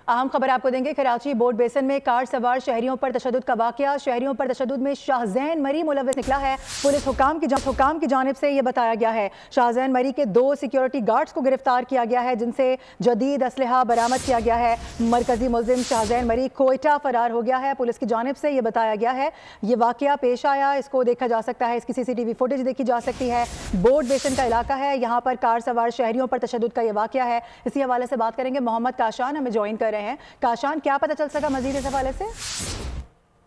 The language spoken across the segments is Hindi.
अहम खबर आपको देंगे। कराची बोर्ड बेसन में कार सवार शहरियों पर तशद्दुद का वाकया। शहरियों पर तशद्दुद में शाहजैन मरी मुलव्विस निकला है। पुलिस हुकाम की जानिब से यह बताया गया है। शाहजैन मरी के 2 सिक्योरिटी गार्ड्स को गिरफ्तार किया गया है, जिनसे जदीद असलहा बरामद किया गया है। मरकजी मुलजिम शाहजैन मरी कोयटा फरार हो गया है। पुलिस की जानिब से यह बताया गया है ये वाकया पेश आया, इसको देखा जा सकता है, इसकी CCTV फुटेज देखी जा सकती है। बोर्ड बेसन का इलाका है, यहाँ पर कार सवार शहरियों पर तशद्दुद का यह वाकया है। इसी हवाले से बात करेंगे। मोहम्मद काशान हमें ज्वाइन कर रहे हैं। काशान, क्या पता चल सका मजीद इस हवाले से?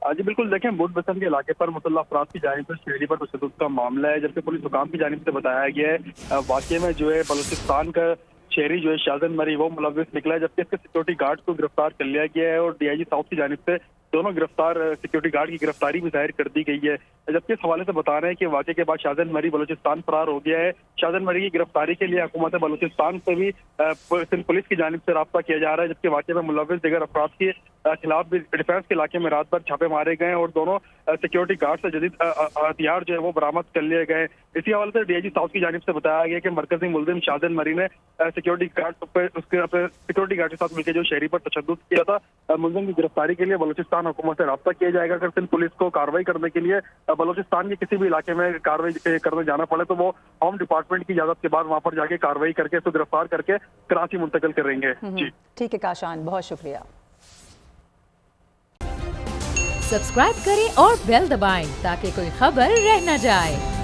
जी बिल्कुल, देखें बोर्ड बेसन के इलाके पर मुसल्लह अफराद की जानिब से शहरी पर तशद्दुद का मामला है, जबकि पुलिस हुकाम की जानिब से बताया गया है वाकये में जो है बलूचिस्तान का शहरी जो है शाहजैन मरी वो मुलव्विस निकला है, जबकि इसके सिक्योरिटी गार्ड को गिरफ्तार कर लिया गया है और DIG साउथ की जानिब से दोनों गिरफ्तार सिक्योरिटी गार्ड की गिरफ्तारी भी जाहिर कर दी गई है। जबकि इस हवाले से बता रहे हैं कि वाकये के बाद शाहजैन मरी बलूचिस्तान फरार हो गया है। शाहजैन मरी की गिरफ्तारी के लिए हुकूमत बलूचिस्तान से भी पुलिस की जानिब से राब्ता किया जा रहा है, जबकि वाकये में मुलव्विस दिगर अफराद के खिलाफ भी डिफेंस के इलाके में रात भर छापे मारे गए और दोनों सिक्योरिटी गार्ड से जदीद हथियार जो है वो बरामद कर लिए गए। इसी हवाले से DIG साउथ की जानिब से बताया गया कि मरकजी मुलजिम शाहजैन मरी ने सिक्योरिटी गार्ड के साथ मिलकर जो शहरी पर तशद्दुद किया था। मुलजिम की गिरफ्तारी के लिए बलूचिस्तान हुकूमत से राब्ता किया जाएगा। अगर सिंध पुलिस को कार्रवाई करने के लिए बलूचिस्तान के किसी भी इलाके में कार्रवाई करने जाना पड़े तो वो होम डिपार्टमेंट की इजाजत के बाद वहां पर जाके कार्रवाई करके इसको गिरफ्तार करके कराची मुंतकिल करेंगे। जी ठीक है काशान, बहुत शुक्रिया। सब्सक्राइब करें और बेल दबाएं ताकि कोई खबर रह न जाए।